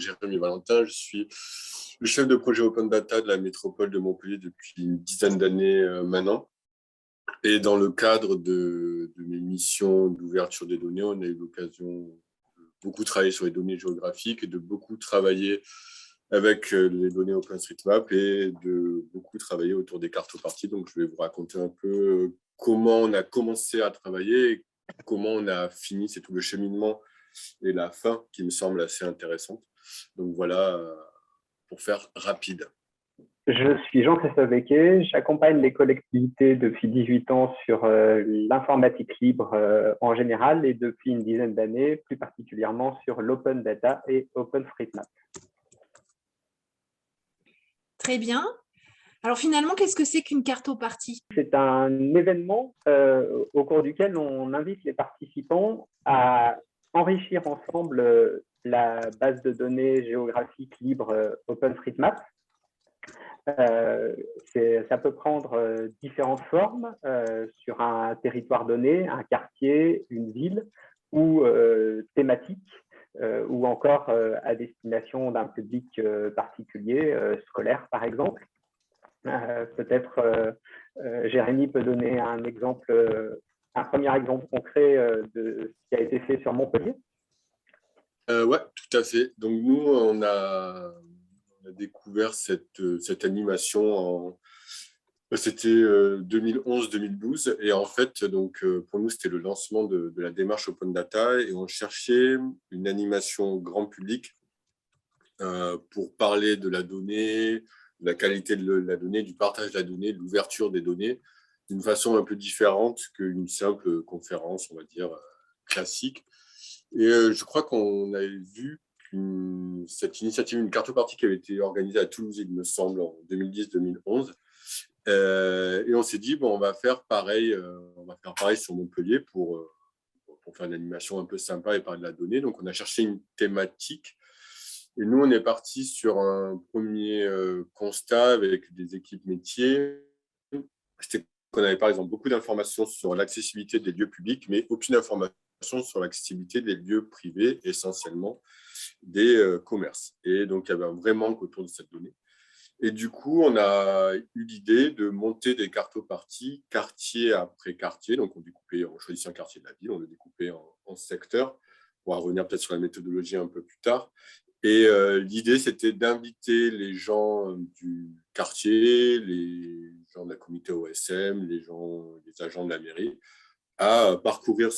Jérémy Valentin, je suis le chef de projet Open Data de la métropole de Montpellier depuis une dizaine d'années maintenant. Et dans le cadre de mes missions d'ouverture des données, on a eu l'occasion de beaucoup travailler sur les données géographiques et de beaucoup travailler avec les données OpenStreetMap et de beaucoup travailler autour des cartoparties. Donc, je vais vous raconter un peu comment on a commencé à travailler et comment on a fini. C'est tout le cheminement et la fin qui me semble assez intéressante. Donc, voilà, pour faire rapide. Je suis Jean-Christophe Becquet, j'accompagne les collectivités depuis 18 ans sur l'informatique libre en général et depuis une dizaine d'années, plus particulièrement sur l'open data et OpenStreetMap. Très bien. Alors finalement, qu'est-ce que c'est qu'une cartopartie? C'est un événement au cours duquel on invite les participants à enrichir ensemble la base de données géographique libre OpenStreetMap. Ça peut prendre différentes formes sur un territoire donné, un quartier, une ville ou thématique ou encore à destination d'un public particulier, scolaire par exemple. Peut-être Jérémy peut donner un premier exemple concret de ce qui a été fait sur Montpellier. Oui, tout à fait. Donc nous, on a découvert cette animation c'était 2011-2012 et en fait donc pour nous c'était le lancement de la démarche Open Data et on cherchait une animation grand public pour parler de la donnée, de la qualité de la donnée, du partage de la donnée, de l'ouverture des données d'une façon un peu différente qu'une simple conférence, on va dire, classique. Et je crois qu'on avait vu cette initiative, une cartopartie qui avait été organisée à Toulouse, il me semble, en 2010-2011. Et on s'est dit, bon, on va faire pareil sur Montpellier pour faire une animation un peu sympa et parler de la donnée. Donc, on a cherché une thématique. Et nous, on est parti sur un premier constat avec des équipes métiers. C'était qu'on avait par exemple beaucoup d'informations sur l'accessibilité des lieux publics, mais aucune information sur l'accessibilité des lieux privés, essentiellement des commerces. Et donc, il y avait un vrai manque autour de cette donnée. Et du coup, on a eu l'idée de monter des cartoparties, quartier après quartier. Donc, on choisissait un quartier de la ville, on le découpait en secteurs. On va revenir peut-être sur la méthodologie un peu plus tard. Et l'idée, c'était d'inviter les gens du quartier, les gens de la communauté OSM, les agents de la mairie, à parcourir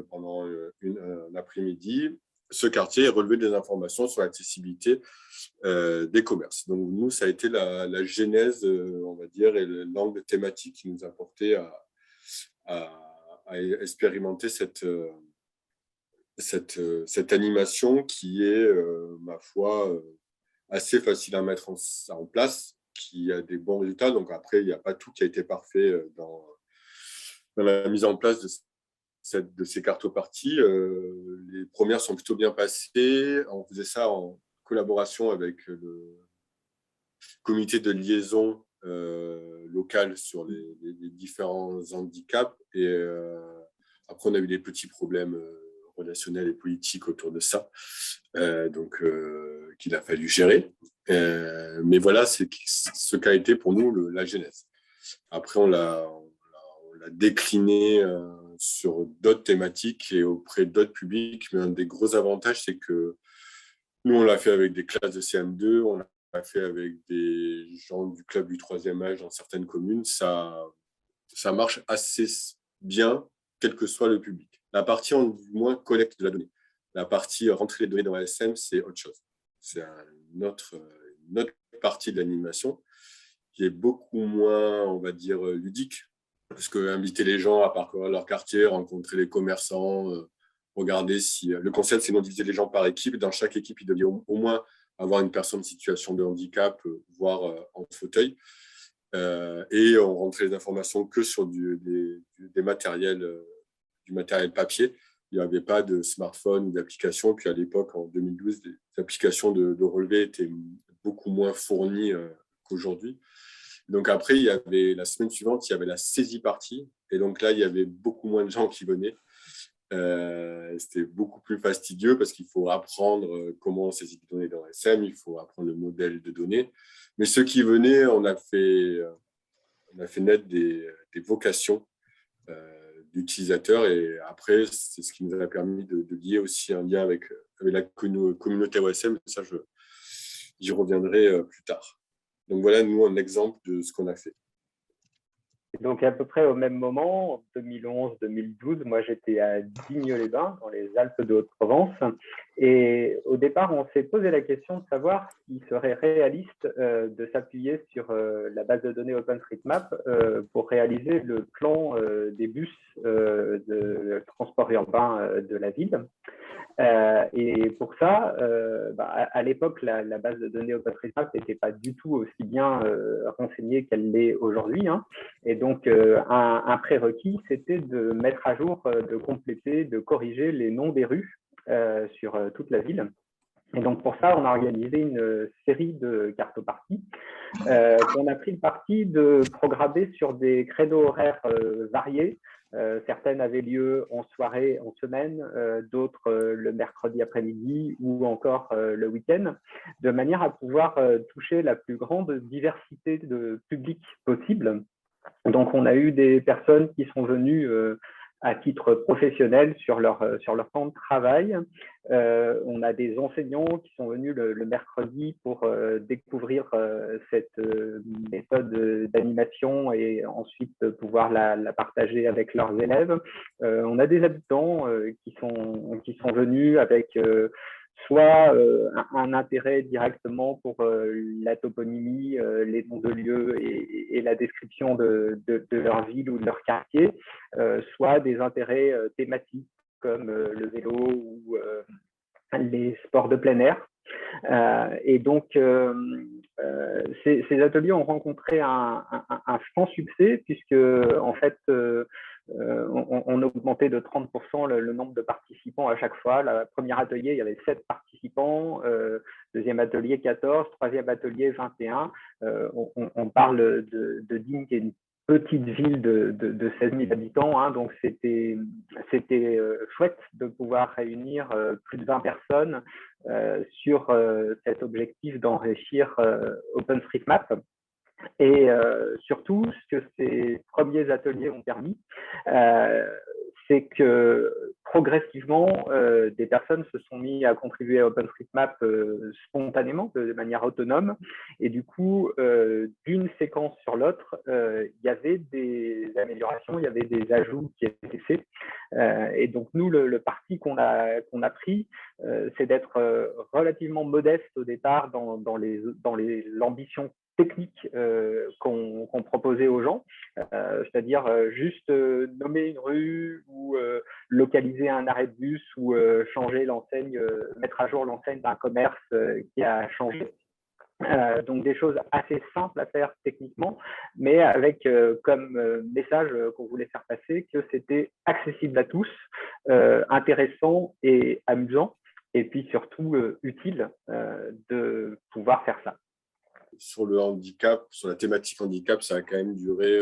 pendant un après-midi ce quartier et relever des informations sur l'accessibilité des commerces. Donc, nous, ça a été la genèse, on va dire, et l'angle thématique qui nous a porté à expérimenter cette animation qui est, ma foi, assez facile à mettre en place, qui a des bons résultats. Donc, après, il n'y a pas tout qui a été parfait dans la mise en place de ces cartoparties. Les premières sont plutôt bien passées. On faisait ça en collaboration avec le comité de liaison local sur les différents handicaps. Et après, on a eu des petits problèmes relationnels et politiques autour de ça, qu'il a fallu gérer. Mais voilà, c'est ce qu'a été pour nous la genèse. Après, on l'a décliné sur d'autres thématiques et auprès d'autres publics. Mais un des gros avantages, c'est que nous, on l'a fait avec des classes de CM2, on l'a fait avec des gens du club du 3e âge dans certaines communes. Ça marche assez bien, quel que soit le public. La partie, du moins, collecte de la donnée. La partie rentrer les données dans ASM, c'est autre chose. C'est une autre partie de l'animation qui est beaucoup moins, on va dire, ludique. Parce que inviter les gens à parcourir leur quartier, rencontrer les commerçants, regarder si… Le concept, c'est de diviser les gens par équipe. Dans chaque équipe, il devait au moins avoir une personne en situation de handicap, voire en fauteuil. Et on rentrait les informations que sur du matériel papier. Il n'y avait pas de smartphone ou d'application. Puis à l'époque, en 2012, les applications de relevé étaient beaucoup moins fournies qu'aujourd'hui. Donc après, la semaine suivante, il y avait la saisie partie. Et donc là, il y avait beaucoup moins de gens qui venaient. C'était beaucoup plus fastidieux parce qu'il faut apprendre comment on saisit les données dans SM, il faut apprendre le modèle de données. Mais ceux qui venaient, on a fait naître des vocations d'utilisateurs, et après, c'est ce qui nous a permis de lier aussi un lien avec la communauté OSM. Ça, j'y reviendrai plus tard. Donc voilà, nous, un exemple de ce qu'on a fait. Donc, à peu près au même moment, en 2011-2012, moi, j'étais à Digne-les-Bains, dans les Alpes de Haute-Provence. Et au départ, on s'est posé la question de savoir s'il serait réaliste de s'appuyer sur la base de données OpenStreetMap pour réaliser le plan des bus de transport urbain de la ville. Et pour ça, à l'époque, la base de données OpenStreetMap n'était pas du tout aussi bien renseignée qu'elle l'est aujourd'hui. Hein. Et donc, un prérequis, c'était de mettre à jour, de compléter, de corriger les noms des rues sur toute la ville. Et donc, pour ça, on a organisé une série de cartoparties qu'on a pris le parti de programmer sur des créneaux horaires variés. Certaines avaient lieu en soirée, en semaine, d'autres le mercredi après-midi ou encore le week-end, de manière à pouvoir toucher la plus grande diversité de publics possible. Donc, on a eu des personnes qui sont venues à titre professionnel sur leur temps de travail. On a des enseignants qui sont venus le mercredi pour découvrir cette méthode d'animation et ensuite pouvoir la partager avec leurs élèves. On a des habitants qui sont venus avec soit un intérêt directement pour la toponymie, les noms de lieux et la description de leur ville ou de leur quartier, soit des intérêts thématiques comme le vélo ou les sports de plein air. Et donc, ces ateliers ont rencontré un franc succès puisque, en fait, on augmentait de 30% le nombre de participants à chaque fois. Le premier atelier, il y avait 7 participants, deuxième atelier 14, troisième atelier 21. On parle de Digne, qui est une petite ville de 16 000 habitants, hein, donc c'était chouette de pouvoir réunir plus de 20 personnes sur cet objectif d'enrichir OpenStreetMap. Et surtout, ce que ces premiers ateliers ont permis, c'est que progressivement, des personnes se sont mis à contribuer à OpenStreetMap spontanément, de manière autonome. Et du coup, d'une séquence sur l'autre, il y avait des améliorations, il y avait des ajouts qui étaient faits. Et donc, nous, le parti qu'on a pris, c'est d'être relativement modeste au départ dans l'ambition techniques qu'on proposait aux gens, c'est-à-dire juste nommer une rue ou localiser un arrêt de bus ou changer l'enseigne, mettre à jour l'enseigne d'un commerce qui a changé. Donc des choses assez simples à faire techniquement, mais avec comme message qu'on voulait faire passer que c'était accessible à tous, intéressant et amusant, et puis surtout utile de pouvoir faire ça. Sur le handicap, sur la thématique handicap, ça a quand même duré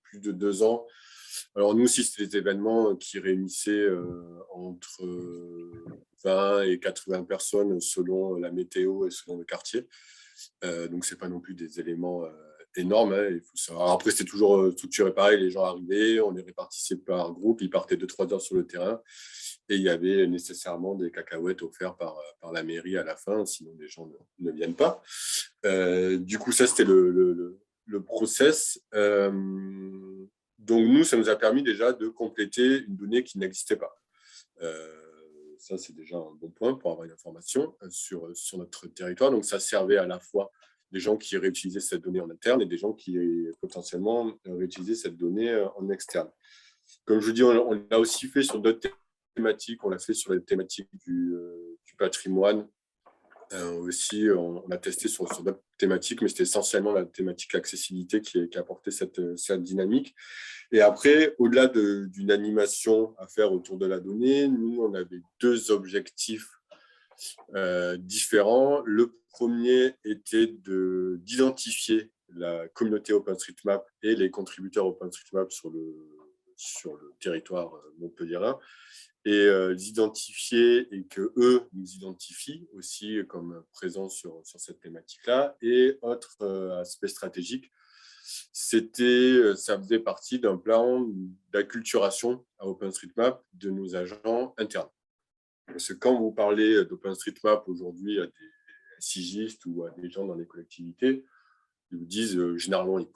plus de 2 ans. Alors nous aussi, c'était des événements qui réunissaient entre 20 et 80 personnes selon la météo et selon le quartier. Donc, ce n'est pas non plus des éléments énormes. Hein, il faut savoir. Après, c'était toujours structuré pareil. Les gens arrivaient, on les répartissait par groupe, ils partaient 2-3 heures sur le terrain. Et il y avait nécessairement des cacahuètes offertes par la mairie à la fin, sinon les gens ne viennent pas. Du coup, ça, c'était le process. Donc, nous, ça nous a permis déjà de compléter une donnée qui n'existait pas. Ça, c'est déjà un bon point pour avoir une information sur notre territoire. Donc, ça servait à la fois des gens qui réutilisaient cette donnée en interne et des gens qui potentiellement réutilisaient cette donnée en externe. Comme je vous dis, on l'a aussi fait sur d'autres thématiques. On l'a fait sur les thématiques du patrimoine. Aussi, on a testé sur d'autres thématiques, mais c'était essentiellement la thématique accessibilité qui apportait cette dynamique. Et après, au-delà d'une animation à faire autour de la donnée, nous, on avait 2 objectifs différents. Le premier était d'identifier la communauté OpenStreetMap et les contributeurs OpenStreetMap sur sur le territoire montpelliérain, et d'identifier et qu'eux nous identifient aussi comme présents sur cette thématique-là. Et autre aspect stratégique, ça faisait partie d'un plan d'acculturation à OpenStreetMap de nos agents internes. Parce que quand vous parlez d'OpenStreetMap aujourd'hui à des SIGistes ou à des gens dans les collectivités, ils vous disent, généralement, ils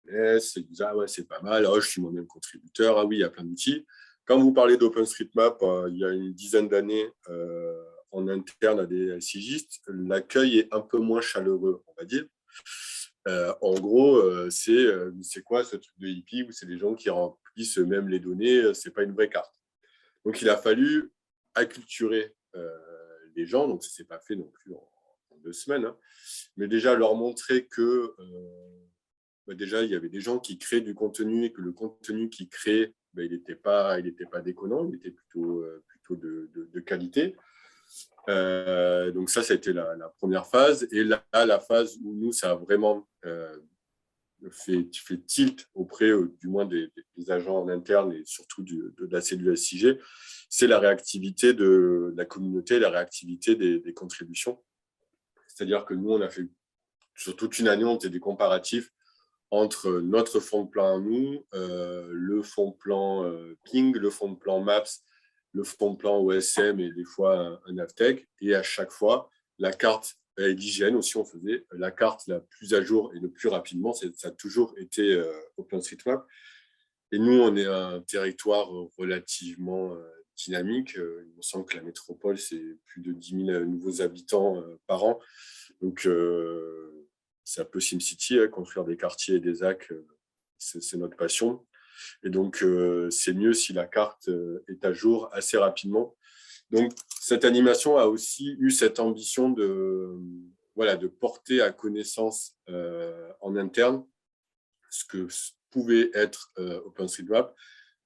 connaissent, ils disent « Ah ouais, c'est pas mal, je suis moi-même contributeur, ah oui, il y a plein d'outils ». Quand vous parlez d'OpenStreetMap, il y a une dizaine d'années, en interne à des SIGistes, l'accueil est un peu moins chaleureux, on va dire. En gros, c'est quoi ce truc de hippie où c'est des gens qui remplissent eux-mêmes les données, c'est pas une vraie carte. Donc, il a fallu acculturer les gens, donc ça ne s'est pas fait non plus en 2 semaines, hein, mais déjà leur montrer que déjà, il y avait des gens qui créaient du contenu et que le contenu qu'ils créaient, il n'était pas déconnant, il était plutôt de qualité. Donc ça a été la première phase. Et là, la phase où nous, ça a vraiment fait tilt auprès, du moins des agents en interne et surtout de la cellule SIG, c'est la réactivité de la communauté, la réactivité des contributions. C'est-à-dire que nous, on a fait, sur toute une année, on faisait des comparatifs entre notre fond de plan à nous, le fond de plan Ping, le fond de plan Maps, le fond de plan OSM et des fois un Navtech. Et à chaque fois, la carte et l'hygiène aussi, on faisait la carte la plus à jour et le plus rapidement. Ça a toujours été OpenStreetMap. Et nous, on est un territoire relativement dynamique. Il me semble que la métropole, c'est plus de 10 000 nouveaux habitants par an. Donc, c'est un peu SimCity, construire des quartiers et des ZAC, c'est notre passion. Et donc, c'est mieux si la carte est à jour assez rapidement. Donc, cette animation a aussi eu cette ambition de porter à connaissance en interne ce que pouvait être OpenStreetMap,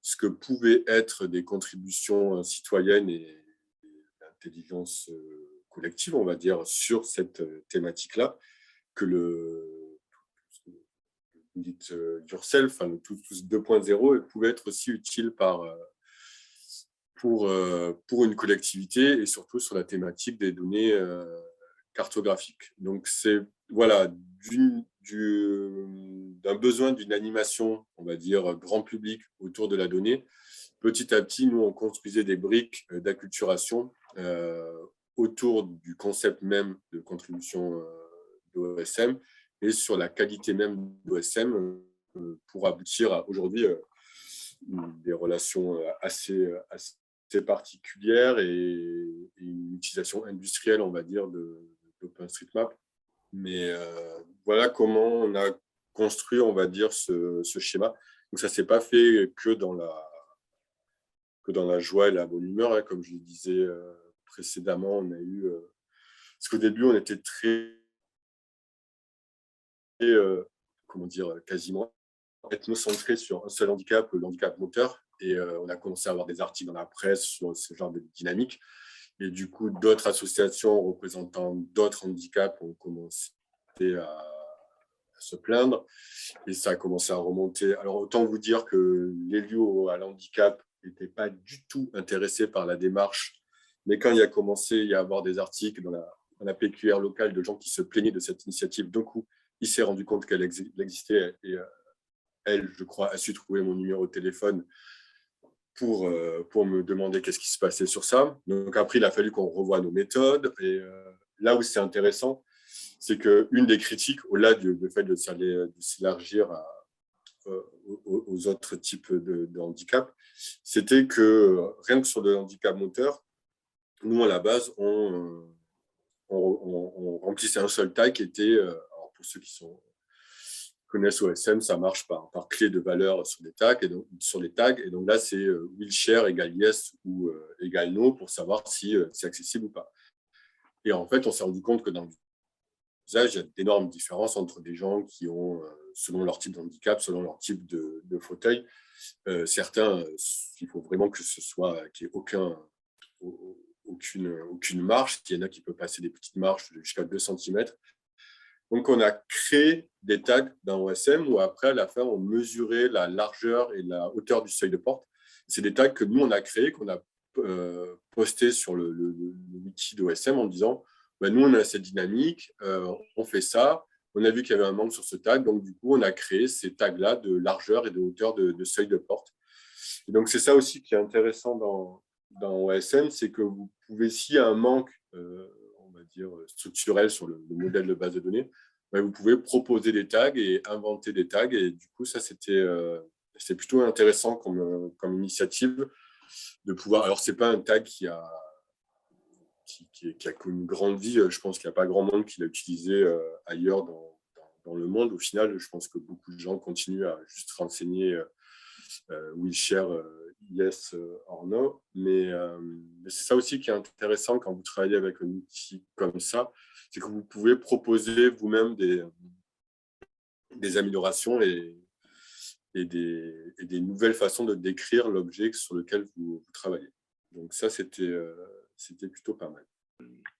ce que pouvaient être des contributions citoyennes et d'intelligence collective, on va dire, sur cette thématique-là, que vous dites yourself, tout 2.0 pouvait être aussi utile pour une collectivité et surtout sur la thématique des données cartographiques. Donc, c'est d'un besoin d'une animation, on va dire, grand public autour de la donnée. Petit à petit, nous, on construisait des briques d'acculturation autour du concept même de contribution d'OSM et sur la qualité même d'OSM pour aboutir à aujourd'hui des relations assez particulières et une utilisation industrielle, on va dire, d'OpenStreetMap. Mais voilà comment on a construit, on va dire, ce schéma. Donc, ça ne s'est pas fait que dans la joie et la bonne humeur, hein. Comme je le disais précédemment, on a eu... parce qu'au début, on était très... quasiment ethnocentré sur un seul handicap, le handicap moteur. Et on a commencé à avoir des articles dans la presse sur ce genre de dynamique. Et du coup, d'autres associations représentant d'autres handicaps ont commencé à se plaindre. Et ça a commencé à remonter. Alors, autant vous dire que l'élu à l'handicap n'était pas du tout intéressé par la démarche. Mais quand il a commencé à y avoir des articles dans la PQR locale de gens qui se plaignaient de cette initiative, d'un coup, il s'est rendu compte qu'elle existait et elle, je crois, a su trouver mon numéro de téléphone pour me demander qu'est-ce qui se passait sur ça. Donc après, il a fallu qu'on revoie nos méthodes. Et là où c'est intéressant, c'est qu'une des critiques, au-delà du fait de s'élargir aux autres types de handicap, c'était que rien que sur le handicap moteur, nous, à la base, on remplissait un seul tag qui était, alors pour ceux qui connaissent OSM, ça marche par clé de valeur sur les tags. Et donc là, c'est wheelchair égale yes ou égale no pour savoir si c'est accessible ou pas. Et en fait, on s'est rendu compte que dans l'usage, il y a d'énormes différences entre des gens qui ont, selon leur type de handicap, selon leur type de fauteuil, certains, il faut vraiment que ce soit, qu'il n'y ait aucune marche. Il y en a qui peuvent passer des petites marches jusqu'à 2 cm. Donc, on a créé des tags dans OSM où après, à la fin, on mesurait la largeur et la hauteur du seuil de porte. C'est des tags que nous, on a créés, qu'on a postés sur le wiki d'OSM en disant nous, on a cette dynamique, on fait ça. On a vu qu'il y avait un manque sur ce tag, donc du coup, on a créé ces tags-là de largeur et de hauteur de seuil de porte. Et donc, c'est ça aussi qui est intéressant dans OSM, c'est que vous pouvez, s'il y a un manque, on va dire, structurel sur le modèle de base de données, vous pouvez proposer des tags et inventer des tags. Et du coup, ça, c'était plutôt intéressant comme initiative de pouvoir. Alors, ce n'est pas un tag qui a connu une grande vie. Je pense qu'il n'y a pas grand monde qui l'a utilisé ailleurs dans le monde. Au final, je pense que beaucoup de gens continuent à juste renseigner wheelchair, yes or no. Mais c'est ça aussi qui est intéressant quand vous travaillez avec un outil comme ça, c'est que vous pouvez proposer vous-même des améliorations et des nouvelles façons de décrire l'objet sur lequel vous travaillez. Donc ça, c'était plutôt pas mal.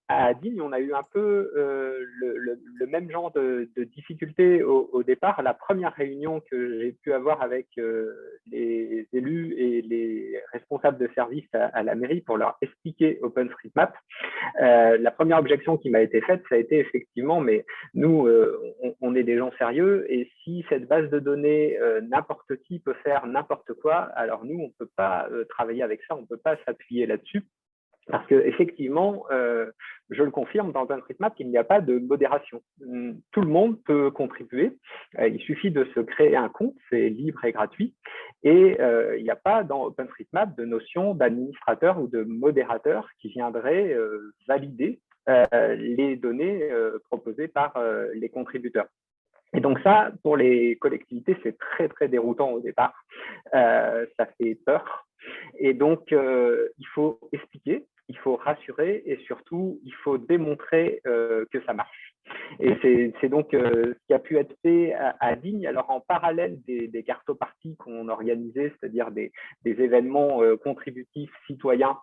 À Digne, on a eu un peu le même genre de difficultés au départ. La première réunion que j'ai pu avoir avec les élus et les responsables de service à la mairie pour leur expliquer OpenStreetMap, la première objection qui m'a été faite, ça a été effectivement, mais nous, on est des gens sérieux, et si cette base de données, n'importe qui peut faire n'importe quoi, alors nous, on ne peut pas travailler avec ça, on ne peut pas s'appuyer là-dessus. Parce qu'effectivement, je le confirme, dans OpenStreetMap, il n'y a pas de modération. Tout le monde peut contribuer. Il suffit de se créer un compte, c'est libre et gratuit. Et il n'y a pas dans OpenStreetMap de notion d'administrateur ou de modérateur qui viendrait valider les données proposées par les contributeurs. Et donc ça, pour les collectivités, c'est très, très déroutant au départ. Ça fait peur. Et donc, il faut expliquer, il faut rassurer et surtout, il faut démontrer que ça marche. Et c'est donc ce qui a pu être fait à Digne. Alors, en parallèle des cartoparties qu'on organisait, c'est-à-dire des événements contributifs citoyens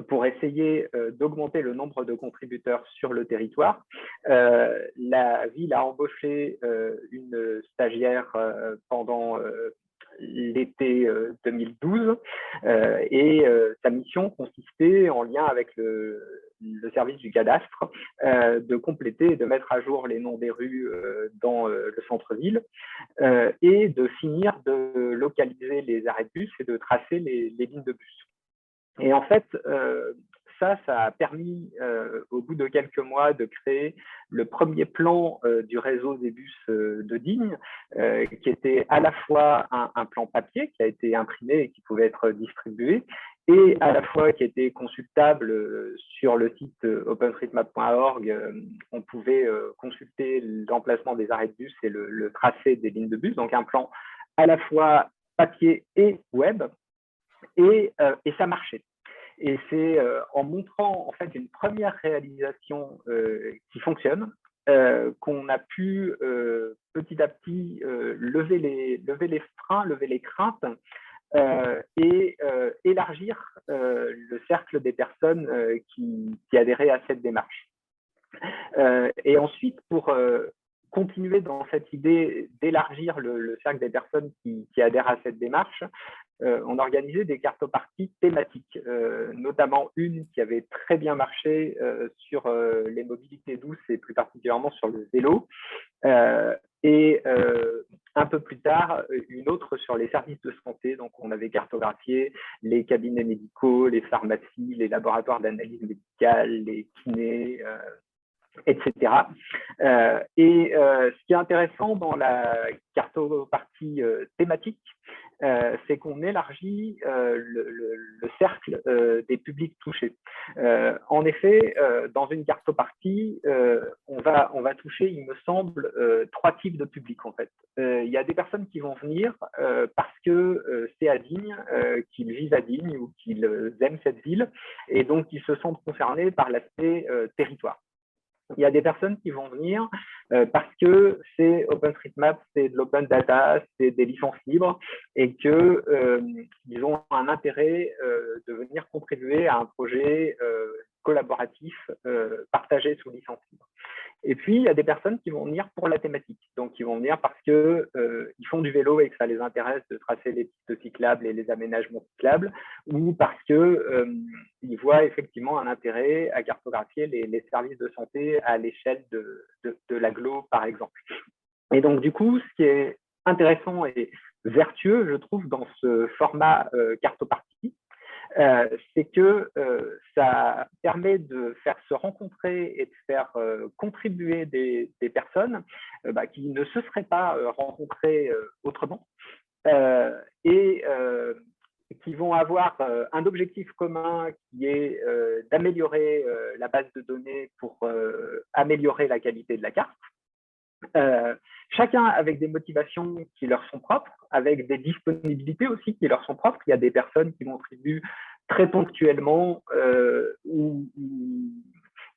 pour essayer d'augmenter le nombre de contributeurs sur le territoire. La ville a embauché une stagiaire pendant l'été 2012 et sa mission consistait, en lien avec le service du cadastre, de compléter et de mettre à jour les noms des rues dans le centre-ville et de finir de localiser les arrêts de bus et de tracer les lignes de bus. Et en fait, ça a permis, au bout de quelques mois, de créer le premier plan du réseau des bus de Digne, qui était à la fois un plan papier qui a été imprimé et qui pouvait être distribué, et à la fois qui était consultable sur le site openstreetmap.org. On pouvait consulter l'emplacement des arrêts de bus et le tracé des lignes de bus, donc un plan à la fois papier et web, et ça marchait. Et c'est en montrant en fait une première réalisation qui fonctionne qu'on a pu petit à petit lever les freins, lever les craintes et élargir le cercle des personnes qui adhéraient à cette démarche. Et ensuite, pour continuer dans cette idée d'élargir le cercle des personnes qui adhèrent à cette démarche, on organisait des cartoparties thématiques, notamment une qui avait très bien marché sur les mobilités douces et plus particulièrement sur le vélo. Et un peu plus tard, une autre sur les services de santé. Donc, on avait cartographié les cabinets médicaux, les pharmacies, les laboratoires d'analyse médicale, les kinés, etc. Et ce qui est intéressant dans la cartopartie thématique, c'est qu'on élargit le cercle des publics touchés. En effet, dans une cartopartie, on va toucher, il me semble, 3 types de publics en fait. Il y a des personnes qui vont venir parce que c'est à Digne, qu'ils vivent à Digne ou qu'ils aiment cette ville, et donc ils se sentent concernés par l'aspect territoire. Il y a des personnes qui vont venir parce que c'est OpenStreetMap, c'est de l'open data, c'est des licences libres et qu'ils ont un intérêt de venir contribuer à un projet collaboratif partagé sous licence libre. Et puis, il y a des personnes qui vont venir pour la thématique. Donc, ils vont venir parce qu'ils font du vélo et que ça les intéresse de tracer les pistes cyclables et les aménagements cyclables, ou parce qu'ils voient effectivement un intérêt à cartographier les services de santé à l'échelle de l'agglo, par exemple. Et donc, du coup, ce qui est intéressant et vertueux, je trouve, dans ce format cartopartie, c'est que ça permet de faire se rencontrer et de faire contribuer des personnes qui ne se seraient pas rencontrées autrement et qui vont avoir un objectif commun qui est d'améliorer la base de données pour améliorer la qualité de la carte. Chacun avec des motivations qui leur sont propres, avec des disponibilités aussi qui leur sont propres. Il y a des personnes qui contribuent très ponctuellement ou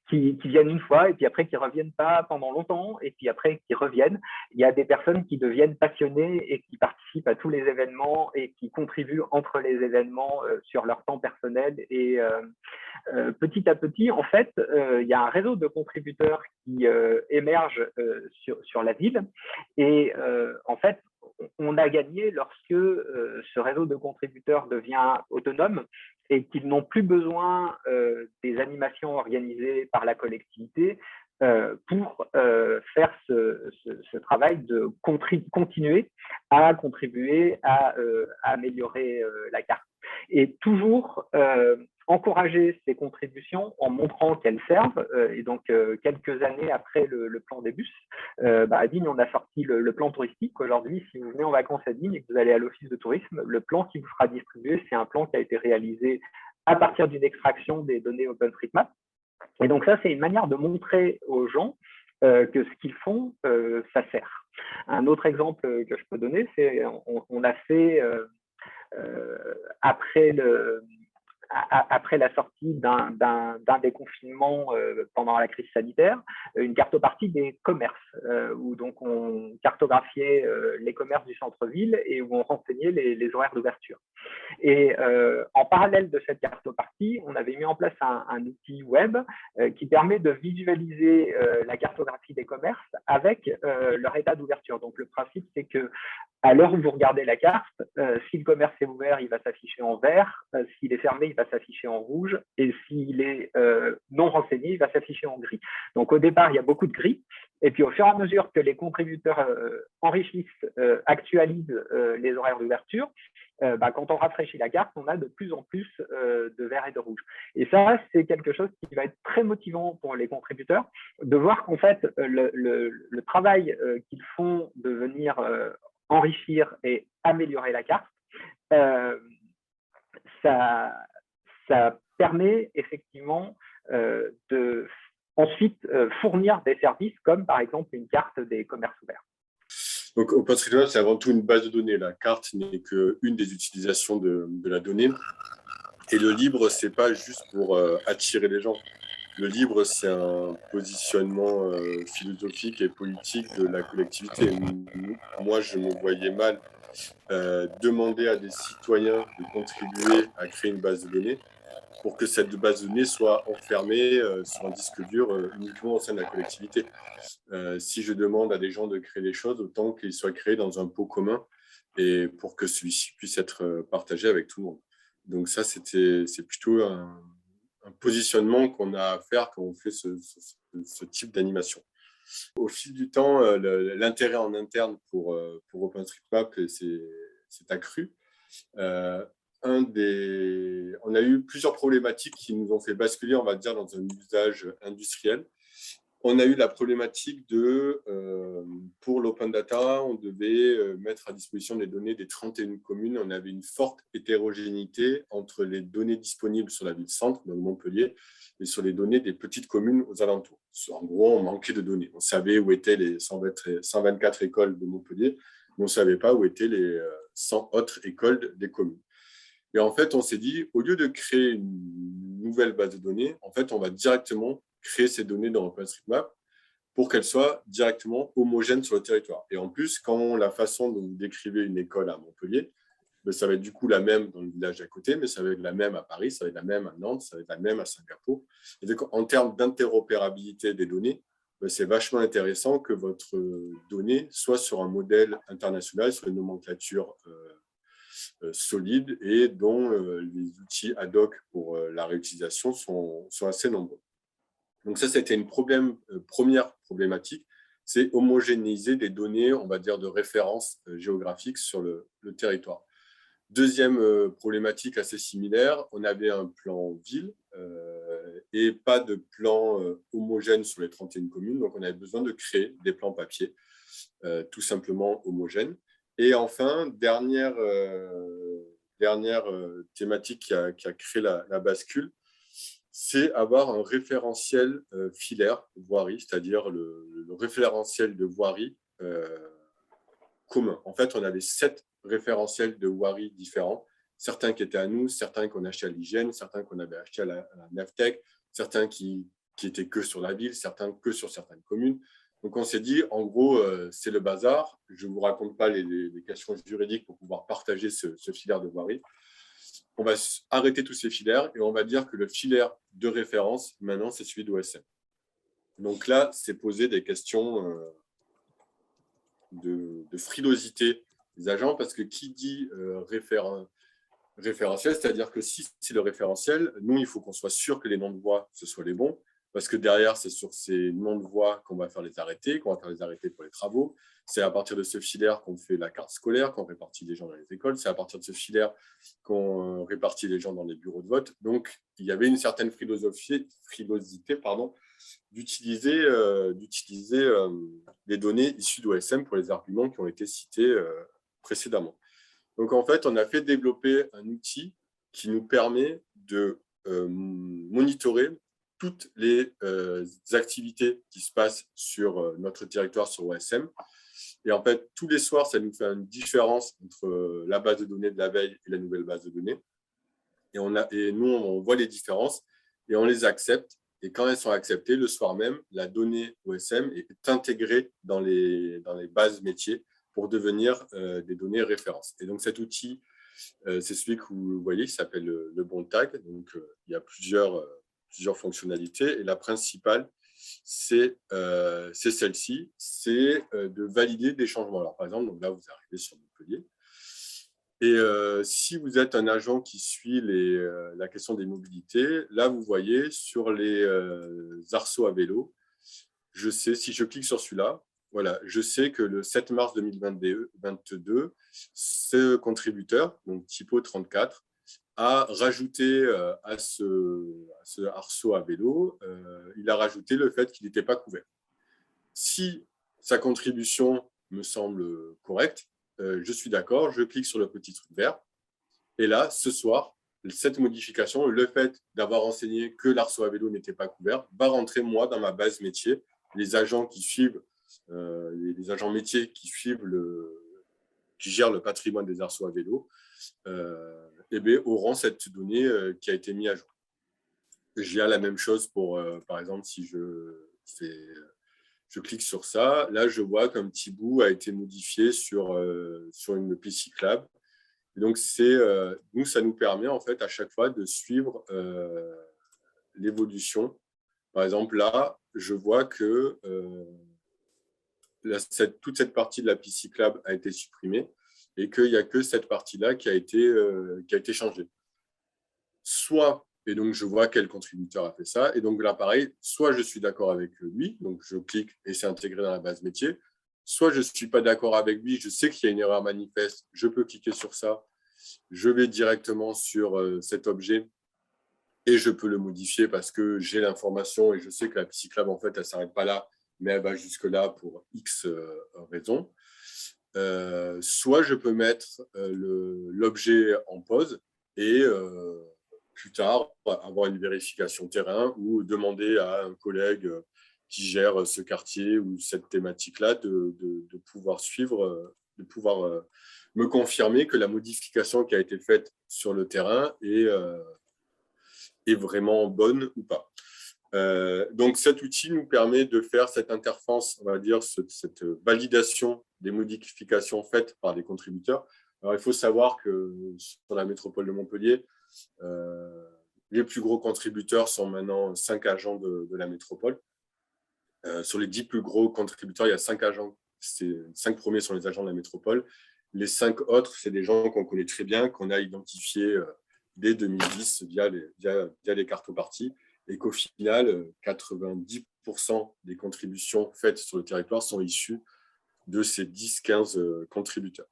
qui viennent une fois et puis après qui ne reviennent pas pendant longtemps et puis après qui reviennent. Il y a des personnes qui deviennent passionnées et qui participent à tous les événements et qui contribuent entre les événements sur leur temps personnel. Et petit à petit, en fait, il y a un réseau de contributeurs qui émerge sur la ville. Et en fait, on a gagné lorsque ce réseau de contributeurs devient autonome et qu'ils n'ont plus besoin des animations organisées par la collectivité pour faire ce travail de continuer à contribuer à améliorer la carte. Et toujours encourager ces contributions en montrant qu'elles servent. Et donc, quelques années après le plan des bus, à Digne, on a sorti le plan touristique. Aujourd'hui, si vous venez en vacances à Digne et que vous allez à l'office de tourisme, le plan qui vous sera distribué, c'est un plan qui a été réalisé à partir d'une extraction des données OpenStreetMap. Et donc, ça, c'est une manière de montrer aux gens que ce qu'ils font, ça sert. Un autre exemple que je peux donner, c'est on a fait, après la sortie d'un déconfinement pendant la crise sanitaire, une cartopartie des commerces, où donc on cartographiait les commerces du centre-ville et où on renseignait les horaires d'ouverture. Et en parallèle de cette cartopartie, on avait mis en place un outil web qui permet de visualiser la cartographie des commerces avec leur état d'ouverture. Donc le principe, c'est que à l'heure où vous regardez la carte, si le commerce est ouvert, il va s'afficher en vert. S'il est fermé, il va s'afficher en rouge. Et s'il est non renseigné, il va s'afficher en gris. Donc, au départ, il y a beaucoup de gris. Et puis, au fur et à mesure que les contributeurs enrichissent, actualisent les horaires d'ouverture, quand on rafraîchit la carte, on a de plus en plus de vert et de rouge. Et ça, c'est quelque chose qui va être très motivant pour les contributeurs, de voir qu'en fait, le travail qu'ils font de venir enrichir et améliorer la carte, ça permet effectivement de ensuite fournir des services comme par exemple une carte des commerces ouverts. Donc, OpenStreetMap, c'est avant tout une base de données. La carte n'est qu'une des utilisations de la donnée. Et le libre, ce n'est pas juste pour attirer les gens. Le libre, c'est un positionnement philosophique et politique de la collectivité. Moi, je me voyais mal demander à des citoyens de contribuer à créer une base de données pour que cette base de données soit enfermée sur un disque dur uniquement au sein de la collectivité. Si je demande à des gens de créer des choses, autant qu'ils soient créés dans un pot commun et pour que celui-ci puisse être partagé avec tout le monde. Donc ça, c'est plutôt un positionnement qu'on a à faire quand on fait ce type d'animation. Au fil du temps, l'intérêt en interne pour OpenStreetMap s'est accru. On a eu plusieurs problématiques qui nous ont fait basculer, on va dire, dans un usage industriel. On a eu la problématique pour l'open data, on devait mettre à disposition les données des 31 communes. On avait une forte hétérogénéité entre les données disponibles sur la ville-centre, donc Montpellier, et sur les données des petites communes aux alentours. En gros, on manquait de données. On savait où étaient les 124 écoles de Montpellier, mais on ne savait pas où étaient les 100 autres écoles des communes. Et en fait, on s'est dit, au lieu de créer une nouvelle base de données, en fait, on va directement créer ces données dans OpenStreetMap pour qu'elles soient directement homogènes sur le territoire. Et en plus, quand la façon dont vous décrivez une école à Montpellier, ça va être du coup la même dans le village d'à côté, mais ça va être la même à Paris, ça va être la même à Nantes, ça va être la même à Singapour. Et donc, en termes d'interopérabilité des données, c'est vachement intéressant que votre donnée soit sur un modèle international, sur une nomenclature solide et dont les outils ad hoc pour la réutilisation sont assez nombreux. Donc ça, c'était une première problématique, c'est homogénéiser des données, on va dire, de référence géographique sur le territoire. Deuxième problématique assez similaire, on avait un plan ville et pas de plan homogène sur les 31 communes. Donc, on avait besoin de créer des plans papier tout simplement homogènes. Et enfin, dernière thématique qui a créé la bascule, c'est avoir un référentiel filaire voirie, c'est-à-dire le référentiel de voirie commun. En fait, on avait 7 référentiels de voirie différents, certains qui étaient à nous, certains qu'on achetait à l'hygiène, certains qu'on avait achetés à la Navtech, certains qui étaient que sur la ville, certains que sur certaines communes. Donc, on s'est dit, en gros, c'est le bazar. Je ne vous raconte pas les questions juridiques pour pouvoir partager ce filaire de voirie. On va arrêter tous ces filaires et on va dire que le filaire de référence, maintenant, c'est celui d'OSM. Donc là, c'est poser des questions de frilosité des agents, parce que qui dit référentiel, c'est-à-dire que si c'est le référentiel, nous, il faut qu'on soit sûr que les noms de voies, ce soient les bons, parce que derrière, c'est sur ces noms de voies qu'on va faire les arrêtés, qu'on va faire les arrêtés pour les travaux. C'est à partir de ce filaire qu'on fait la carte scolaire, qu'on répartit les gens dans les écoles. C'est à partir de ce filaire qu'on répartit les gens dans les bureaux de vote. Donc, il y avait une certaine frilosité d'utiliser les données issues d'OSM pour les arguments qui ont été cités précédemment. Donc, en fait, on a fait développer un outil qui nous permet de monitorer toutes les activités qui se passent sur notre territoire sur OSM. Et en fait, tous les soirs, ça nous fait une différence entre la base de données de la veille et la nouvelle base de données. Et nous, on voit les différences et on les accepte. Et quand elles sont acceptées, le soir même, la donnée OSM est intégrée dans les bases métiers pour devenir des données références. Et donc, cet outil, c'est celui que vous voyez, qui s'appelle le bon tag. Donc, il y a plusieurs fonctionnalités. Et la principale, c'est celle-ci, c'est de valider des changements. Alors, par exemple, donc là, vous arrivez sur Montpellier. Et si vous êtes un agent qui suit la question des mobilités, là, vous voyez sur les arceaux à vélo, je sais, si je clique sur celui-là, voilà, je sais que le 7 mars 2022, ce contributeur, donc Typo34, a rajouté à ce arceau à vélo, il a rajouté le fait qu'il n'était pas couvert. Si sa contribution me semble correcte, je suis d'accord, je clique sur le petit truc vert. Et là, ce soir, cette modification, le fait d'avoir renseigné que l'arceau à vélo n'était pas couvert, va rentrer, moi, dans ma base métier. Les agents qui suivent, les agents métiers qui suivent qui gèrent le patrimoine des arceaux à vélo, auront cette donnée qui a été mise à jour. J'ai la même chose pour, par exemple, si je clique sur ça, là, je vois qu'un petit bout a été modifié sur une piste cyclable. Et donc, nous, ça nous permet, en fait, à chaque fois de suivre l'évolution. Par exemple, là, je vois que toute cette partie de la piste cyclable a été supprimée et qu'il n'y a que cette partie-là qui a été changée. Soit, et donc je vois quel contributeur a fait ça, et donc là, pareil, soit je suis d'accord avec lui, donc je clique et c'est intégré dans la base métier, soit je ne suis pas d'accord avec lui, je sais qu'il y a une erreur manifeste, je peux cliquer sur ça, je vais directement sur cet objet et je peux le modifier parce que j'ai l'information et je sais que la piste cyclable, en fait, elle ne s'arrête pas là, mais elle va jusque-là pour X raisons. Soit je peux mettre l'objet en pause et plus tard avoir une vérification terrain ou demander à un collègue qui gère ce quartier ou cette thématique-là de pouvoir suivre, de pouvoir me confirmer que la modification qui a été faite sur le terrain est vraiment bonne ou pas. Donc, cet outil nous permet de faire cette interface, on va dire, cette validation des modifications faites par des contributeurs. Alors, il faut savoir que sur la métropole de Montpellier, les plus gros contributeurs sont maintenant 5 agents de la métropole. Sur les 10 plus gros contributeurs, il y a 5 agents. Les 5 premiers sont les agents de la métropole. Les 5 autres, c'est des gens qu'on connaît très bien, qu'on a identifiés dès 2010 via les cartoparties, et qu'au final, 90% des contributions faites sur le territoire sont issues de ces 10-15 contributeurs.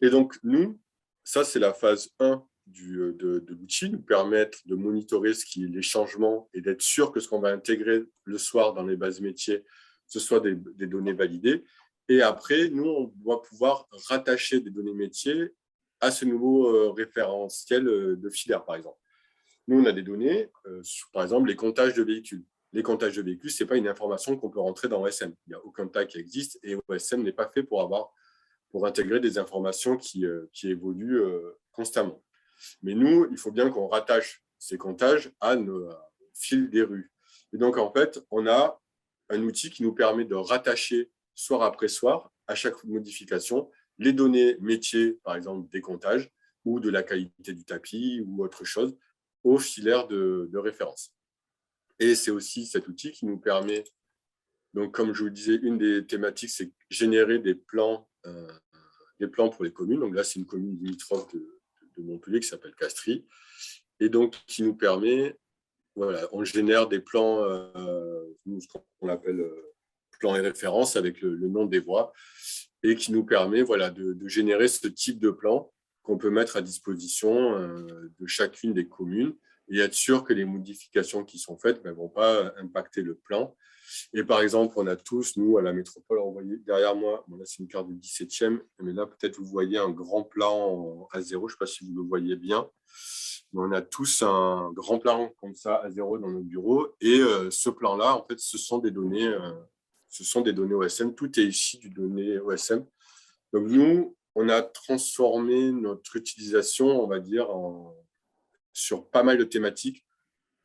Et donc, nous, ça, c'est la phase 1 de l'outil, nous permettre de monitorer les changements et d'être sûr que ce qu'on va intégrer le soir dans les bases métiers, ce soit des données validées. Et après, nous, on doit pouvoir rattacher des données métiers à ce nouveau référentiel de filière, par exemple. Nous, on a des données, sur, par exemple, les comptages de véhicules. Les comptages de véhicules, ce n'est pas une information qu'on peut rentrer dans OSM. Il n'y a aucun tas qui existe et OSM n'est pas fait pour intégrer des informations qui évoluent constamment. Mais nous, il faut bien qu'on rattache ces comptages à nos fils des rues. Et donc, en fait, on a un outil qui nous permet de rattacher soir après soir, à chaque modification, les données métiers, par exemple des comptages, ou de la qualité du tapis, ou autre chose, aux filaires de référence. Et c'est aussi cet outil qui nous permet, donc comme je vous le disais, une des thématiques, c'est générer des plans pour les communes. Donc là, c'est une commune limitrophe de Montpellier qui s'appelle Castries, et donc qui nous permet, voilà, on génère des plans, ce qu'on appelle plans et références avec le nom des voies, et qui nous permet, voilà, de générer ce type de plan qu'on peut mettre à disposition de chacune des communes et être sûr que les modifications qui sont faites ne vont pas impacter le plan. Et par exemple, on a tous, nous, à la métropole, on voyait derrière moi, bon, là c'est une carte du 17e, mais là peut-être vous voyez un grand plan à zéro, je ne sais pas si vous le voyez bien, mais on a tous un grand plan comme ça à zéro dans nos bureaux, et ce plan-là, en fait, ce sont des données OSM, tout est issu du données OSM. Donc nous, on a transformé notre utilisation, on va dire, sur pas mal de thématiques.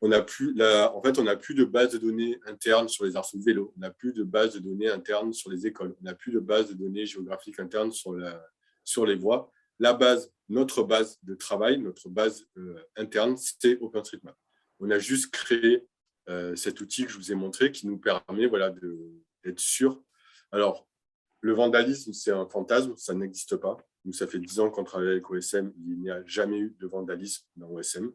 On n'a plus de base de données interne sur les arceaux de vélo, on n'a plus de base de données interne sur les écoles, on n'a plus de base de données géographiques internes sur les voies. Notre base de travail, notre base interne, c'est OpenStreetMap. On a juste créé cet outil que je vous ai montré qui nous permet, voilà, d'être sûr. Alors, le vandalisme, c'est un fantasme, ça n'existe pas. Nous, ça fait 10 ans qu'on travaille avec OSM, il n'y a jamais eu de vandalisme dans OSM.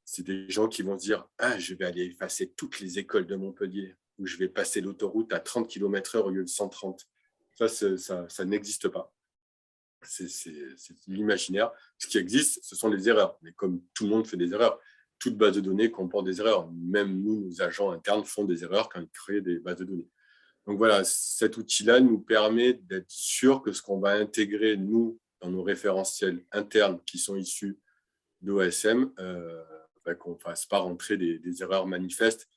C'est des gens qui vont se dire « Ah, je vais aller effacer toutes les écoles de Montpellier ou je vais passer l'autoroute à 30 km/h au lieu de 130. » Ça n'existe pas. C'est l'imaginaire. Ce qui existe, ce sont les erreurs. Mais comme tout le monde fait des erreurs, toute base de données comporte des erreurs. Même nous, nos agents internes font des erreurs quand ils créent des bases de données. Donc voilà, cet outil-là nous permet d'être sûr que ce qu'on va intégrer, nous, dans nos référentiels internes qui sont issus d'OSM, qu'on ne fasse pas rentrer des erreurs manifestes.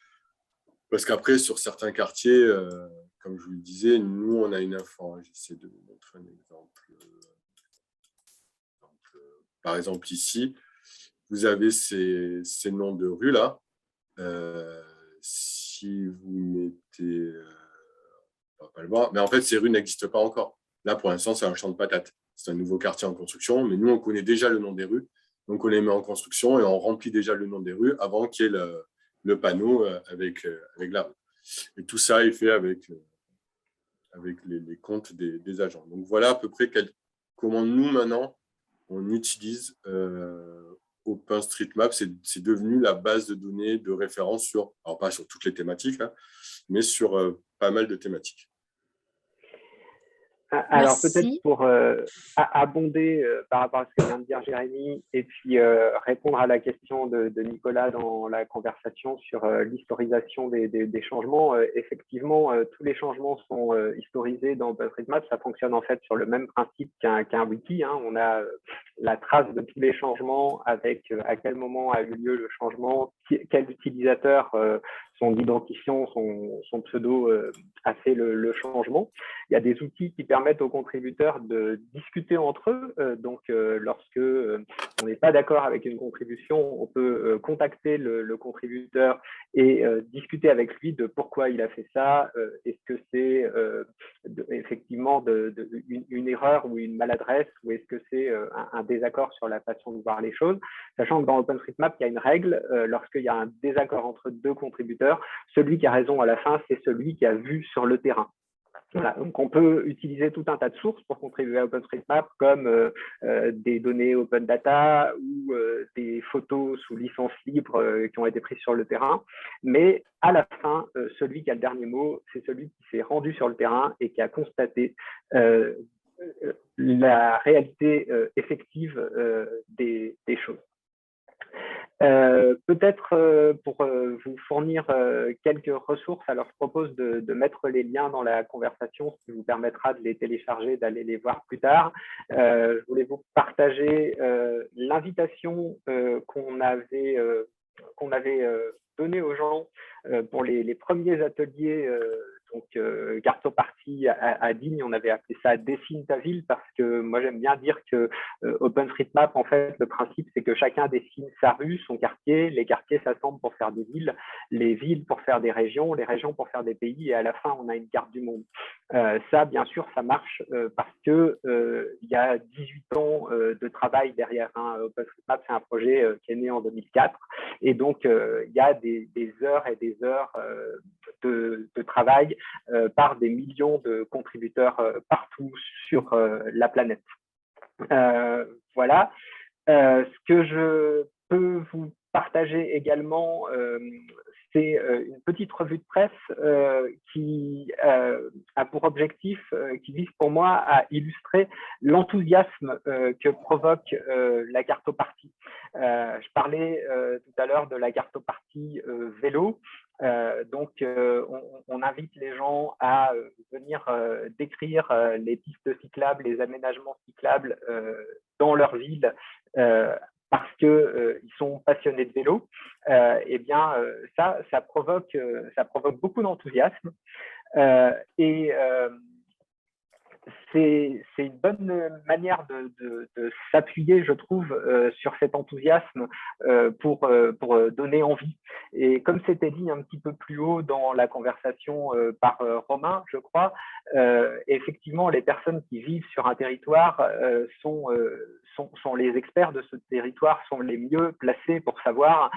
Parce qu'après, sur certains quartiers, comme je vous le disais, nous, on a une info. J'essaie de vous montrer un exemple. Par exemple, ici, vous avez ces noms de rues là. Si vous mettez... on va pas le voir, mais en fait, ces rues n'existent pas encore. Là, pour l'instant, c'est un champ de patates. C'est un nouveau quartier en construction, mais nous, on connaît déjà le nom des rues. Donc, on les met en construction et on remplit déjà le nom des rues avant qu'il y ait le panneau avec la rue. Et tout ça est fait avec les comptes des agents. Donc, voilà à peu près comment nous, maintenant, on utilise OpenStreetMap. C'est devenu la base de données de référence alors pas sur toutes les thématiques, hein, mais sur pas mal de thématiques. Alors peut-être pour abonder par rapport à ce que vient de dire Jérémy et puis répondre à la question de Nicolas dans la conversation sur l'historisation des changements. Effectivement, tous les changements sont historisés dans OpenStreetMap. Ça fonctionne en fait sur le même principe qu'un wiki, hein. On a la trace de tous les changements avec à quel moment a eu lieu le changement, quel utilisateur, son identifiant, son pseudo a fait le changement. Il y a des outils qui permettent aux contributeurs de discuter entre eux. Donc, lorsque on n'est pas d'accord avec une contribution, on peut contacter le contributeur et discuter avec lui de pourquoi il a fait ça. Est-ce que c'est effectivement une erreur ou une maladresse, ou est-ce que c'est un désaccord sur la façon de voir les choses, sachant que dans OpenStreetMap, il y a une règle, lorsqu'il y a un désaccord entre deux contributeurs, celui qui a raison à la fin, c'est celui qui a vu sur le terrain. Voilà, donc on peut utiliser tout un tas de sources pour contribuer à OpenStreetMap, comme des données open data ou des photos sous licence libre qui ont été prises sur le terrain. Mais à la fin, celui qui a le dernier mot, c'est celui qui s'est rendu sur le terrain et qui a constaté la réalité effective des choses. Peut-être pour vous fournir quelques ressources, alors je propose de mettre les liens dans la conversation, ce qui vous permettra de les télécharger, d'aller les voir plus tard. Je voulais vous partager l'invitation qu'on avait donnée aux gens pour les premiers ateliers Cartoparty à Digne. On avait appelé ça Dessine ta ville, parce que moi j'aime bien dire que OpenStreetMap, en fait, le principe c'est que chacun dessine sa rue, son quartier, les quartiers s'assemblent pour faire des villes, les villes pour faire des régions, les régions pour faire des pays, et à la fin on a une carte du monde. Ça, bien sûr, ça marche parce que il y a 18 ans de travail derrière. OpenStreetMap, c'est un projet qui est né en 2004, et donc il y a des heures et des heures de travail par des millions de contributeurs partout sur la planète. Voilà. Ce que je peux vous partager également, c'est une petite revue de presse qui a pour objectif, qui vise pour moi à illustrer l'enthousiasme que provoque la Cartoparty. Je parlais tout à l'heure de la Cartoparty vélo. On invite les gens à venir décrire les pistes cyclables, les aménagements cyclables dans leur ville, parce qu'ils sont passionnés de vélo. Ça provoque beaucoup d'enthousiasme. C'est une bonne manière de s'appuyer, je trouve, sur cet enthousiasme pour donner envie. Et comme c'était dit un petit peu plus haut dans la conversation par Romain, je crois, effectivement, les personnes qui vivent sur un territoire sont les experts de ce territoire, sont les mieux placés pour savoir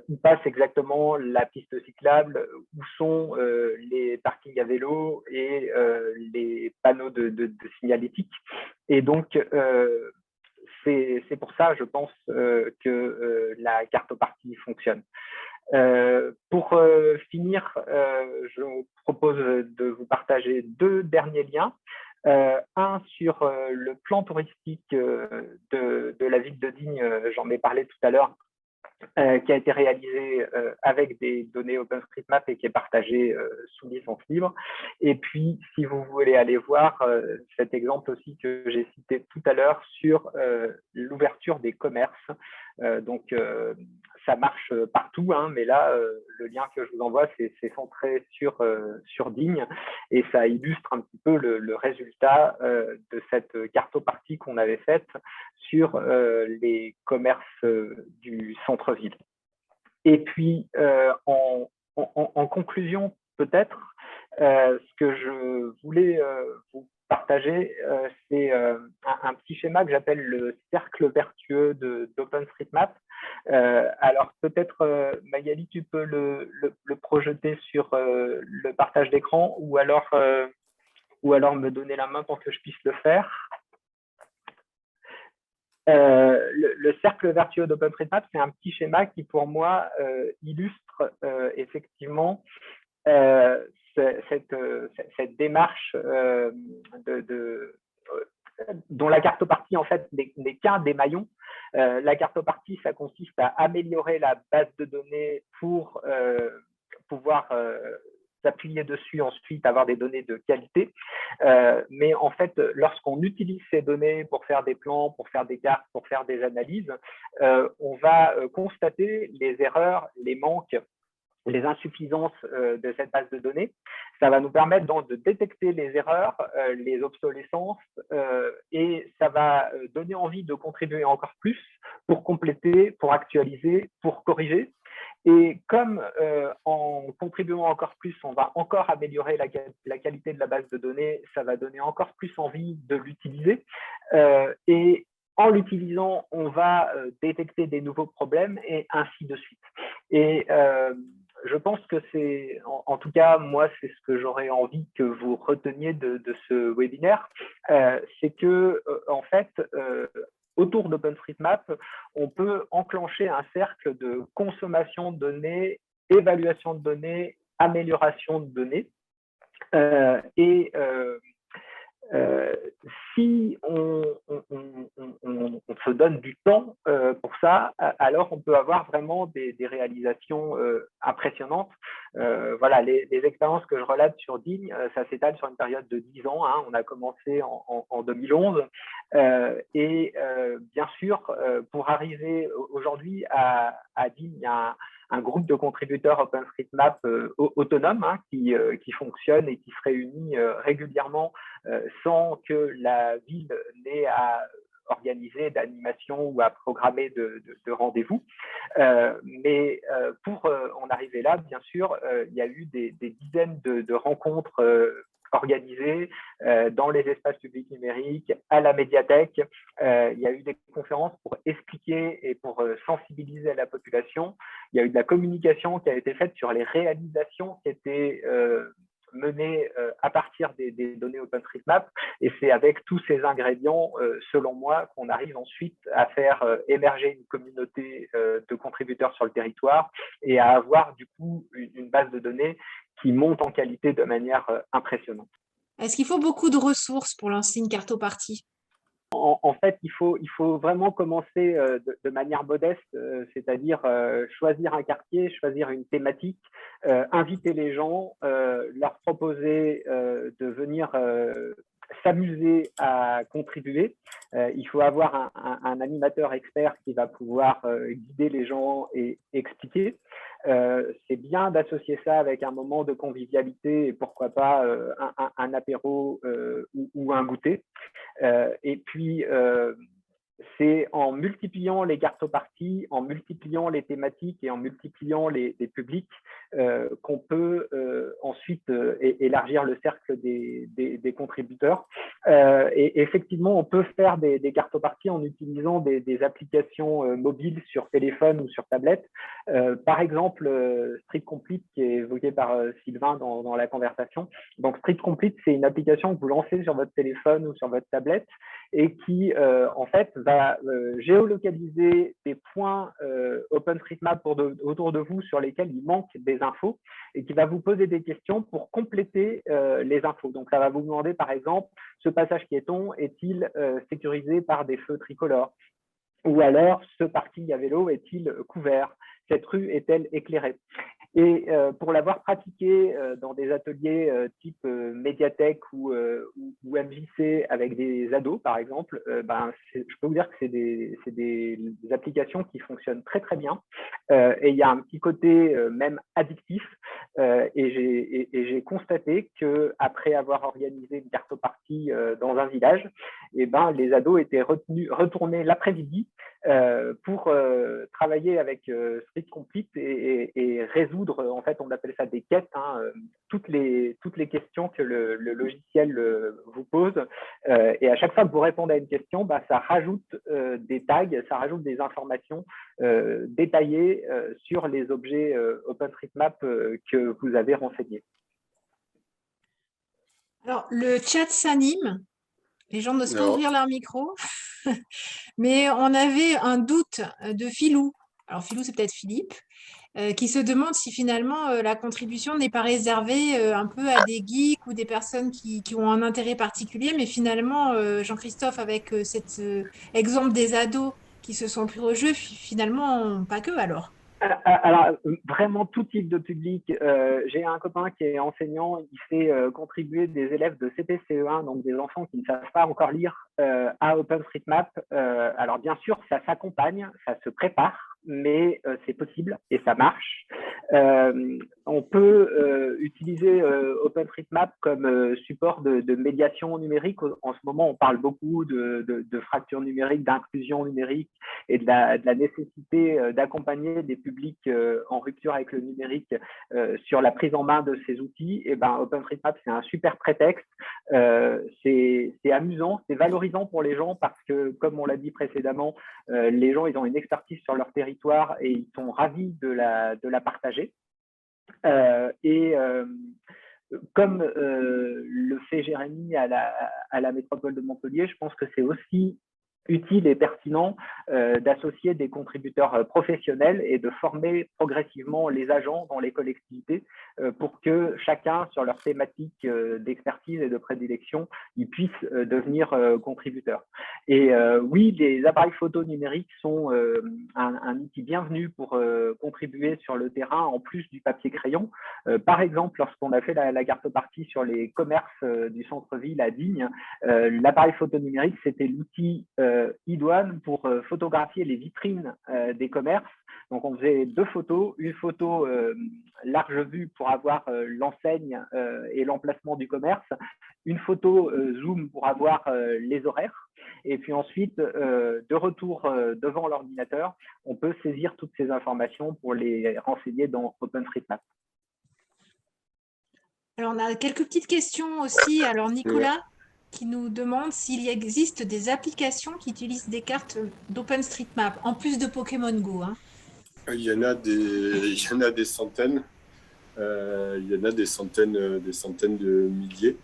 où passe exactement la piste cyclable, où sont les parkings à vélo et les panneaux de signalétique. Et donc, c'est pour ça, je pense, que la Cartoparty fonctionne. Pour finir, je propose de vous partager deux derniers liens. Un sur le plan touristique de la ville de Digne, j'en ai parlé tout à l'heure, qui a été réalisé avec des données OpenStreetMap et qui est partagé sous licence libre. Et puis, si vous voulez aller voir cet exemple aussi que j'ai cité tout à l'heure sur l'ouverture des commerces. Ça marche partout, mais là, le lien que je vous envoie, c'est centré sur Digne, et ça illustre un petit peu le résultat de cette Cartoparty qu'on avait faite sur les commerces du centre-ville. Et puis, en conclusion, peut-être, ce que je voulais vous partager, c'est un petit schéma que j'appelle le cercle vertueux d'OpenStreetMap. Alors peut-être, Magali, tu peux le projeter sur le partage d'écran, ou alors me donner la main pour que je puisse le faire. Le cercle vertueux d'OpenStreetMap, c'est un petit schéma qui, pour moi, illustre effectivement cette démarche dont la Cartoparty, en fait, n'est qu'un des maillons. La Cartoparty, ça consiste à améliorer la base de données pour pouvoir s'appuyer dessus ensuite, avoir des données de qualité. Mais en fait, lorsqu'on utilise ces données pour faire des plans, pour faire des cartes, pour faire des analyses, on va constater les erreurs, les manques, les insuffisances de cette base de données. Ça va nous permettre donc de détecter les erreurs, les obsolescences, et ça va donner envie de contribuer encore plus pour compléter, pour actualiser, pour corriger. Et comme en contribuant encore plus, on va encore améliorer la qualité de la base de données, ça va donner encore plus envie de l'utiliser. Et en l'utilisant, on va détecter des nouveaux problèmes et ainsi de suite. Et je pense que c'est, en tout cas, moi, c'est ce que j'aurais envie que vous reteniez de ce webinaire, c'est que, en fait, autour d'OpenStreetMap, on peut enclencher un cercle de consommation de données, évaluation de données, amélioration de données. Et si on se donne du temps pour ça, alors on peut avoir vraiment des réalisations impressionnantes. Voilà, les expériences que je relate sur Digne, ça s'étale sur une période de 10 ans. Hein. On a commencé en 2011. Et bien sûr, pour arriver aujourd'hui à Digne, il y a un groupe de contributeurs OpenStreetMap autonome hein, qui fonctionne et qui se réunit régulièrement sans que la ville n'ait à organiser d'animation ou à programmer de rendez-vous. Mais pour en arriver là, bien sûr, il y a eu des dizaines de rencontres organisées dans les espaces publics numériques, à la médiathèque. Il y a eu des conférences pour expliquer et pour sensibiliser la population. Il y a eu de la communication qui a été faite sur les réalisations qui étaient menées à partir des données OpenStreetMap. Et c'est avec tous ces ingrédients, selon moi, qu'on arrive ensuite à faire émerger une communauté de contributeurs sur le territoire et à avoir du coup une base de données qui monte en qualité de manière impressionnante. Est-ce qu'il faut beaucoup de ressources pour lancer une cartopartie ? En fait, il faut vraiment commencer de manière modeste, c'est-à-dire choisir un quartier, choisir une thématique, inviter les gens, leur proposer de venir s'amuser à contribuer. Il faut avoir un animateur expert qui va pouvoir guider les gens et expliquer. C'est bien d'associer ça avec un moment de convivialité et pourquoi pas un apéro ou un goûter. Et puis, c'est en multipliant les cartoparties, en multipliant les thématiques et en multipliant les publics qu'on peut ensuite élargir le cercle des contributeurs. Et effectivement, on peut faire des cartoparties en utilisant des applications mobiles sur téléphone ou sur tablette. Par exemple, Street Complete, qui est évoqué par Sylvain dans la conversation. Donc, Street Complete, c'est une application que vous lancez sur votre téléphone ou sur votre tablette et qui, en fait, va géolocaliser des points OpenStreetMap autour de vous sur lesquels il manque des infos et qui va vous poser des questions pour compléter les infos. Donc, ça va vous demander, par exemple, ce passage piéton est-il sécurisé par des feux tricolores? Ou alors, ce parking à vélo est-il couvert? Cette rue est-elle éclairée? Et pour l'avoir pratiqué dans des ateliers type médiathèque ou MJC avec des ados, par exemple, je peux vous dire que c'est des applications qui fonctionnent très, très bien. Et il y a un petit côté même addictif. Et j'ai constaté qu'après avoir organisé une cartopartie dans un village, les ados étaient retournés l'après-midi pour travailler avec Street Complete et résoudre, en fait, on appelle ça des quêtes, hein, toutes les questions que le logiciel vous pose. Et à chaque fois que vous répondez à une question, ça rajoute des tags, ça rajoute des informations détaillées sur les objets OpenStreetMap que vous avez renseignés. Alors, le chat s'anime. Les gens n'osent pas ouvrir leur micro. Mais on avait un doute de Philou. Alors, Philou, c'est peut-être Philippe, qui se demande si finalement la contribution n'est pas réservée un peu à des geeks ou des personnes qui ont un intérêt particulier. Mais finalement, Jean-Christophe, avec cet exemple des ados qui se sont pris au jeu, finalement, pas que alors. Alors, vraiment tout type de public. J'ai un copain qui est enseignant, il fait contribuer des élèves de CP-CE1, donc des enfants qui ne savent pas encore lire, à OpenStreetMap. Alors, bien sûr, ça s'accompagne, ça se prépare. mais c'est possible et ça marche. On peut utiliser OpenStreetMap comme support de médiation numérique. En ce moment, on parle beaucoup de fracture numérique, d'inclusion numérique et de la nécessité d'accompagner des publics en rupture avec le numérique sur la prise en main de ces outils. Et ben, OpenStreetMap, c'est un super prétexte. C'est amusant, c'est valorisant pour les gens parce que, comme on l'a dit précédemment, les gens, ils ont une expertise sur leur territoire et ils sont ravis de la partager. Comme le fait Jérémy à la métropole de Montpellier, je pense que c'est aussi utile et pertinent d'associer des contributeurs professionnels et de former progressivement les agents dans les collectivités pour que chacun, sur leur thématique d'expertise et de prédilection, ils puissent devenir contributeurs. Et oui, les appareils photo numériques sont un outil bienvenu pour contribuer sur le terrain en plus du papier crayon. Par exemple, lorsqu'on a fait la cartographie sur les commerces du centre-ville à Digne, l'appareil photo numérique, c'était l'outil iDouane pour photographier les vitrines des commerces. Donc, on faisait 2 photos, une photo large vue pour avoir l'enseigne et l'emplacement du commerce, une photo zoom pour avoir les horaires. Et puis ensuite, de retour devant l'ordinateur, on peut saisir toutes ces informations pour les renseigner dans OpenStreetMap. Alors, on a quelques petites questions aussi. Alors, Nicolas qui nous demande s'il existe des applications qui utilisent des cartes d'OpenStreetMap, en plus de Pokémon Go. Hein. Il y en a des centaines. Il y en a des centaines de milliers.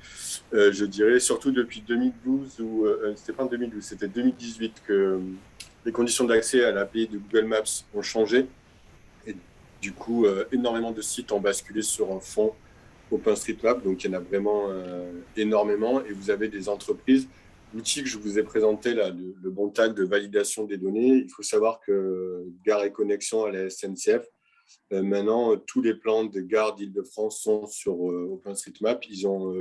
Je dirais surtout depuis 2012, ou c'était pas en 2012, c'était 2018 que les conditions d'accès à l'API de Google Maps ont changé. Et du coup, énormément de sites ont basculé sur un fond OpenStreetMap, donc il y en a vraiment énormément. Et vous avez des entreprises. L'outil que je vous ai présenté, là, le bon tag de validation des données, il faut savoir que Gare et Connexion à la SNCF, maintenant, tous les plans de gare d'Île-de-France sont sur OpenStreetMap. Ils ont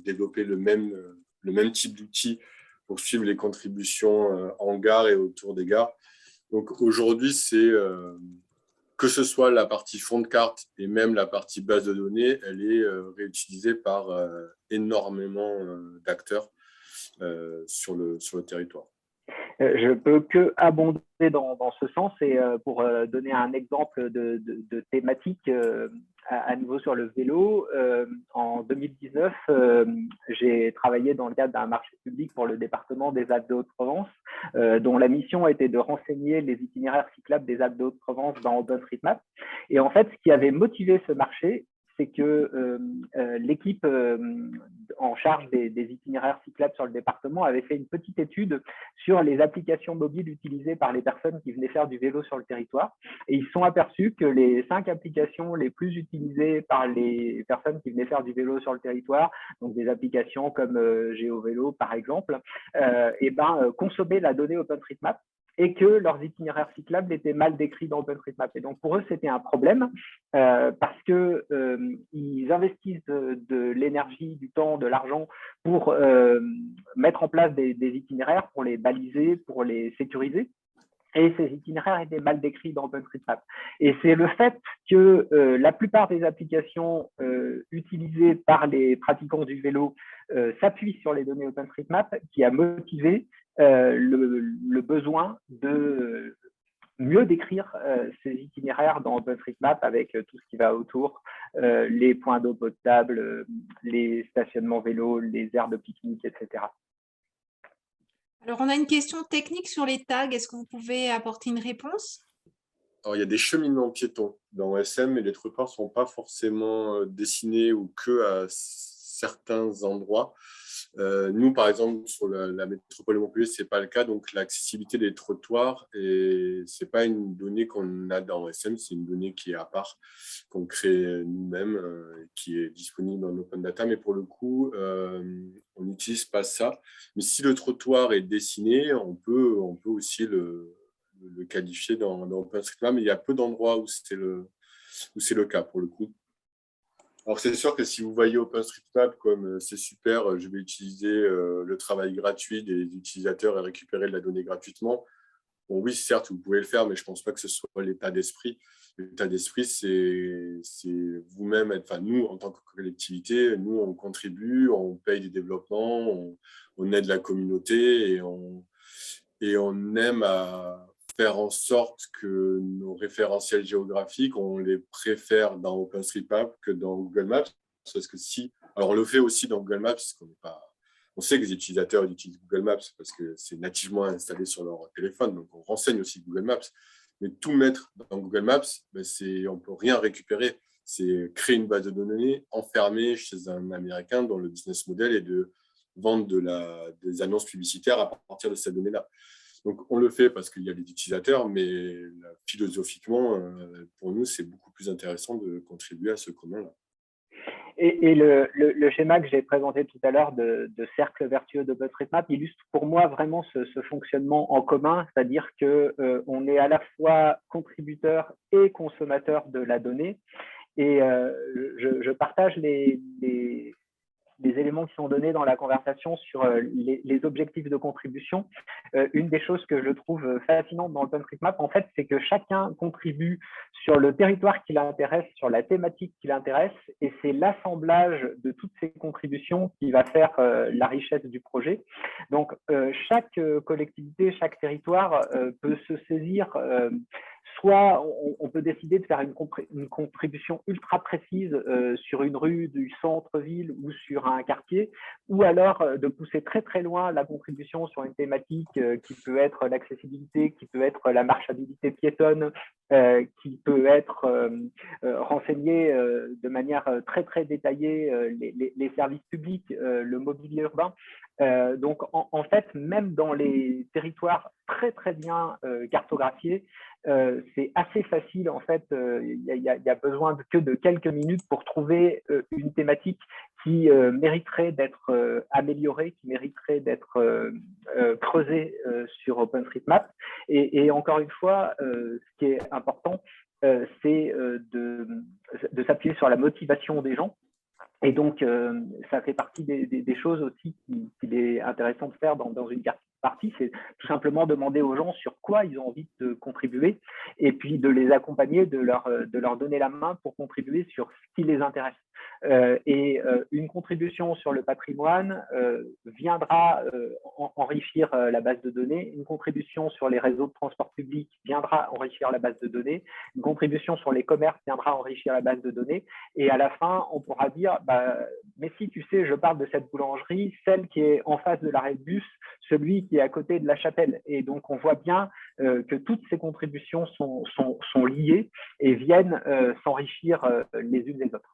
développé le même type d'outil pour suivre les contributions en gare et autour des gares. Donc aujourd'hui, c'est que ce soit la partie fond de carte et même la partie base de données, elle est réutilisée par énormément d'acteurs sur le territoire. Je peux que abonder dans ce sens et pour donner un exemple de thématique à nouveau sur le vélo, en 2019, j'ai travaillé dans le cadre d'un marché public pour le département des Alpes de Haute-Provence, dont la mission était de renseigner les itinéraires cyclables des Alpes de Haute-Provence dans OpenStreetMap. Et en fait, ce qui avait motivé ce marché, c'est que l'équipe en charge des itinéraires cyclables sur le département avait fait une petite étude sur les applications mobiles utilisées par les personnes qui venaient faire du vélo sur le territoire. Et ils se sont aperçus que les 5 applications les plus utilisées par les personnes qui venaient faire du vélo sur le territoire, donc des applications comme GeoVélo par exemple, consommaient la donnée OpenStreetMap et que leurs itinéraires cyclables étaient mal décrits dans OpenStreetMap. Et donc, pour eux, c'était un problème parce qu'ils investissent de l'énergie, du temps, de l'argent pour mettre en place des itinéraires, pour les baliser, pour les sécuriser. Et ces itinéraires étaient mal décrits dans OpenStreetMap. Et c'est le fait que la plupart des applications utilisées par les pratiquants du vélo s'appuient sur les données OpenStreetMap qui a motivé le besoin de mieux décrire ces itinéraires dans OpenStreetMap avec tout ce qui va autour, les points d'eau potable, les stationnements vélos, les aires de pique-nique, etc. Alors, on a une question technique sur les tags. Est-ce que vous pouvez apporter une réponse? Alors, il y a des cheminements piétons dans OSM, mais les trottoirs ne sont pas forcément dessinés ou que à certains endroits. Nous, par exemple, sur la métropole de Montpellier, ce n'est pas le cas. Donc, l'accessibilité des trottoirs, ce n'est pas une donnée qu'on a dans OSM, c'est une donnée qui est à part, qu'on crée nous-mêmes, qui est disponible en open data. Mais pour le coup, on n'utilise pas ça. Mais si le trottoir est dessiné, on peut aussi le qualifier dans OpenStreetMap. Mais il y a peu d'endroits où c'est le cas, pour le coup. Alors, c'est sûr que si vous voyez OpenStreetMap comme c'est super, je vais utiliser le travail gratuit des utilisateurs et récupérer de la donnée gratuitement, Bon, oui, certes, vous pouvez le faire, mais je ne pense pas que ce soit l'état d'esprit. L'état d'esprit, c'est vous-même, enfin, nous, en tant que collectivité, nous, on contribue, on paye des développements, on aide la communauté et on aime à faire en sorte que nos référentiels géographiques, on les préfère dans OpenStreetMap que dans Google Maps. Parce que alors on le fait aussi dans Google Maps, parce qu'on n'est pas... On sait que les utilisateurs utilisent Google Maps parce que c'est nativement installé sur leur téléphone, donc on renseigne aussi Google Maps. Mais tout mettre dans Google Maps, on ne peut rien récupérer. C'est créer une base de données enfermée chez un Américain dont le business model est de vendre des annonces publicitaires à partir de cette donnée-là. Donc, on le fait parce qu'il y a des utilisateurs, mais philosophiquement, pour nous, c'est beaucoup plus intéressant de contribuer à ce commun-là. Et le schéma que j'ai présenté tout à l'heure de cercle vertueux d'OpenStreetMap illustre pour moi vraiment ce fonctionnement en commun, c'est-à-dire qu'on est à la fois contributeur et consommateur de la donnée. Et je partage les éléments qui sont donnés dans la conversation sur les objectifs de contribution. Une des choses que je trouve fascinante dans OpenStreetMap, en fait, c'est que chacun contribue sur le territoire qui l'intéresse, sur la thématique qui l'intéresse, et c'est l'assemblage de toutes ces contributions qui va faire la richesse du projet. Donc, chaque collectivité, chaque territoire peut se saisir soit on peut décider de faire une contribution ultra précise sur une rue du centre-ville ou sur un quartier, ou alors de pousser très très loin la contribution sur une thématique qui peut être l'accessibilité, qui peut être la marchabilité piétonne, qui peut être renseigner de manière très très détaillée les services publics, le mobilier urbain. Donc en fait, même dans les territoires très très bien cartographiés, c'est assez facile en fait. Il y a besoin que de quelques minutes pour trouver une thématique qui mériterait d'être améliorée, qui mériterait d'être creusée sur OpenStreetMap. Et encore une fois, ce qui est important, c'est de s'appuyer sur la motivation des gens. Et donc, ça fait partie des choses aussi qu'il est intéressant de faire dans une partie, c'est tout simplement demander aux gens sur quoi ils ont envie de contribuer et puis de les accompagner, de leur donner la main pour contribuer sur ce qui les intéresse. Une contribution sur le patrimoine viendra enrichir la base de données. Une contribution sur les réseaux de transport public viendra enrichir la base de données. Une contribution sur les commerces viendra enrichir la base de données. Et à la fin, on pourra dire, mais si tu sais, je parle de cette boulangerie, celle qui est en face de l'arrêt de bus, celui qui est à côté de la chapelle. Et donc, on voit bien que toutes ces contributions sont liées et viennent s'enrichir les unes les autres.